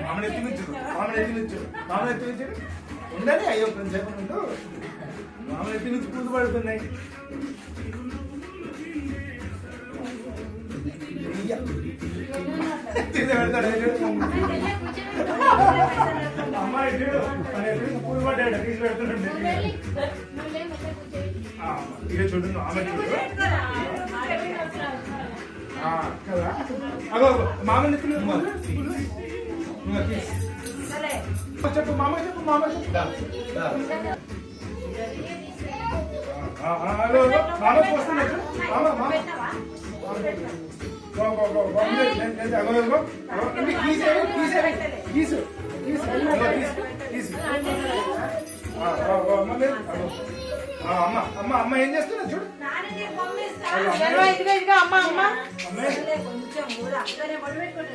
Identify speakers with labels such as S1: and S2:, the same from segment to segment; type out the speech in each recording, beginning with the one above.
S1: మామని ఎత్తి ఉండాలి. అయ్యో కొంచెం సేపు ఉంటూ మామని ఎత్తి నుంచి పూజ పడుతున్నాయి. అమ్మాయి పూజ పడ్డాడు తీసి పెడుతుండే. ఇక చూడు ఆమె చూడు కదా. అగో మామని ఎత్తి చెప్పు మామ చెప్పు మామ చెప్పు. మామకి వస్తున్నట్టు మామ మామ అమ్మ అమ్మ ఏం చేస్తున్నా చూడు.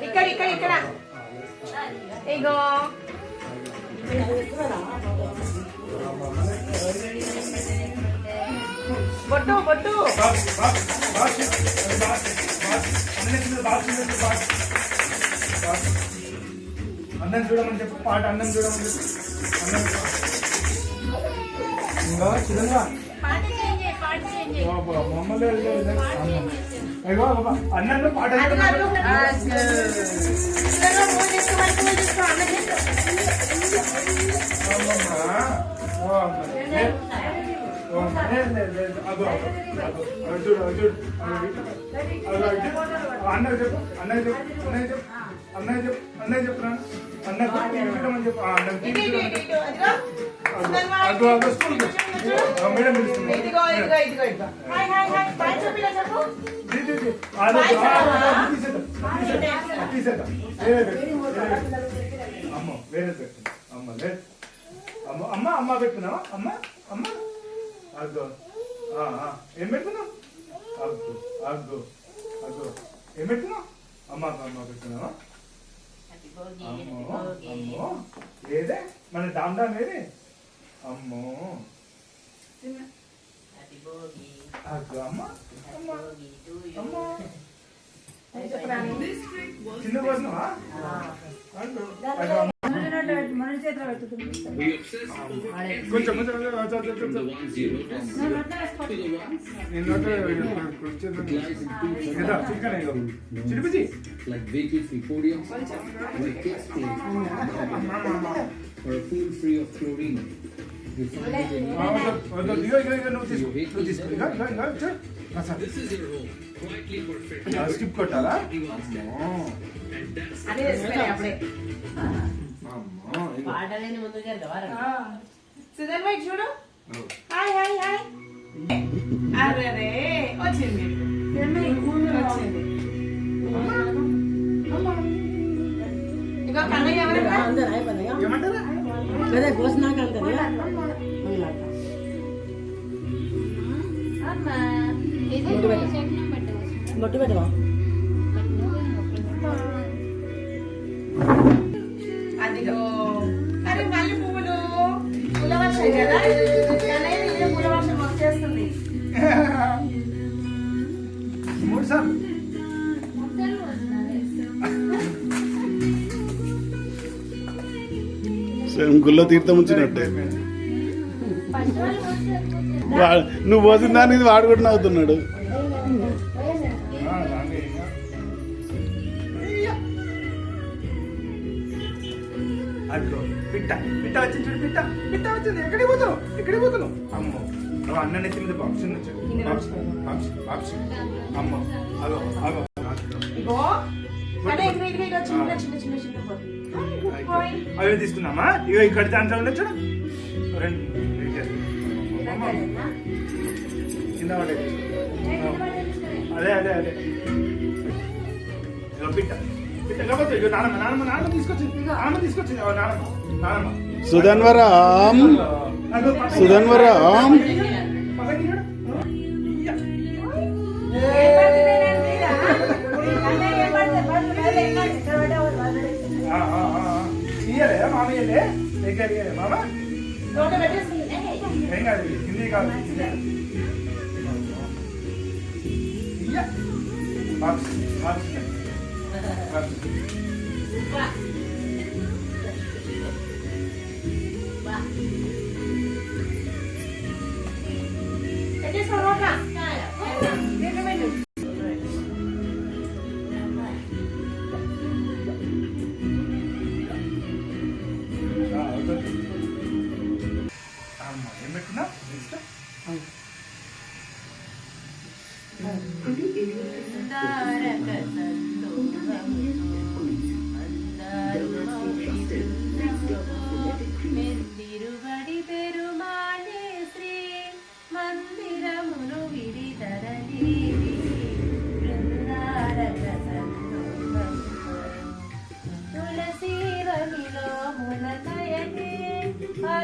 S2: ఇక్కడ ఇక్కడ ఇక్కడ ఇగో బొట్టు బొట్టు
S1: అన్నం చూడమని చెప్పు. పాట అన్నం చూడమని చెప్పు. ఇంకా చిరంగా మమ్మల్ని అన్నంలో పాట అన్నయ్య చెప్పు అన్నయ్య చెప్పు అన్నయ్య చెప్పు అన్నయ్య చెప్పు అన్నయ్య చెప్పురా అన్నయ్య చూడమని చెప్పు. మేడం అమ్మ వేరే పెట్టు. అమ్మ లేదు అమ్మ అమ్మ అమ్మ పెట్టుకున్నావా. అమ్మ అమ్మ అగ్గో ఏం పెట్టుకున్నావు. అగ్గు అగ్గు అగ్గు ఏం పెట్టుకున్నావు. అమ్మ అమ్మ పెట్టుకున్నావా. అమ్మో అమ్మో ఏదే మన డామ్ ఏదే. అమ్మో అగ్గు అమ్మ అమ్మ అమ్మ చిన్న పోతున్నావా. కొంచెం
S3: like vacancy podiums, like kids play, or a pool free of chlorine. This is your home, quietly perfect.
S1: Skip కొట్టాలా.
S2: సుధన్ వైట్ చూడు. Hi hi hi. అరే రే వచ్చింది వచ్చింది. ఇక కన్నయ్య ఎవరైనా
S4: బొట్టు పెట్టవా.
S2: అదిగో అరే మళ్ళీ పువ్వులు పూల వర్షం కదా. పూల వర్షం వచ్చేస్తుంది.
S1: 3 సార్లు
S5: గుళ్ళో తీర్థం వచ్చినట్టే. నువ్వు పోసిన దాన్ని ఇది వాడు కూడా నవ్వుతున్నాడు.
S1: పిట్ట పిట్ట వచ్చింది చూడు. పిట్ట పిట్ట వచ్చింది. ఎక్కడికి పోతున్నావు ఎక్కడికి పోతున్నావు. అమ్మో నువ్వు అన్న నెత్తి మీద బాక్స్ అమ్మో అగో అగో అవి తీసుకుందామా. ఇగో ఇక్కడ దాంట్లో ఉండే చూడు. కింద పడే అదే అదే అదే. ఇగో పిట్ట పిట్ట కాకపోతే ఇగో నానమ్మ నానమ్మ నానమ్మ తీసుకొచ్చింది. నానమ్మ తీసుకొచ్చింది. నానమ్మ నానమ్మ
S5: సుధన్వరం సుధన్వరం
S1: ఇయ్యలే మామ ఇయ్యలే దగ్గర ఇయ్యలే మామ. ఏం కాదు హిందీ కాదు.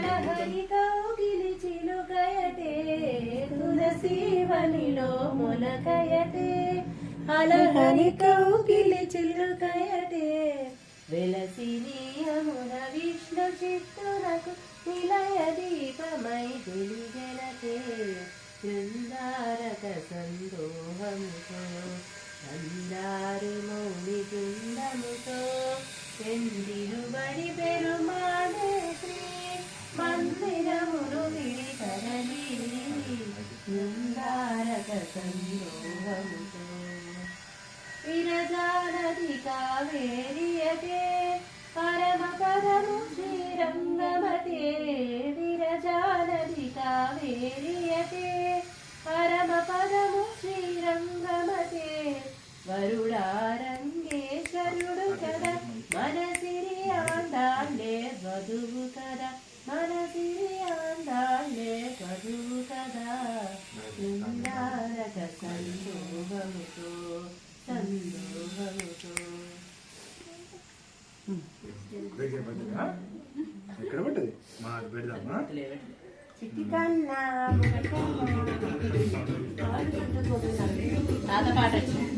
S6: హరహరి కౌగిలి చిలుకయటే తులసీవనిలో మొలకయటే అలహరి కౌగిలి చిలుకయటే వెలసిని యమున విష్ణు చిత్తునకు నిలయ దీపమై వెలిగెనతే బృందారక సందోహముతో మందారు మౌని బృందముతో ఎందిరుబడి పెరుమాడే శ్రీ మందిరమును విడితరలి బృందారక సందోహముతో విరజానది కావేరియతే పరమ పదము శ్రీరంగమతే విరజానది కావేరియతే పరమ పదము శ్రీరంగమతే వరుడారంగేశ్వరుడు కదా మనసిరి ఆండాళ్ళే వధువు కదా మనసిరి ఆండాళ్ళే వధువు కదా బృందారక సందోహముతో సందోహముతో
S1: ఎక్కడ పడ్డది మా పెడదామా
S6: చిట్టి కన్నా
S2: తాత పాట వచ్చింది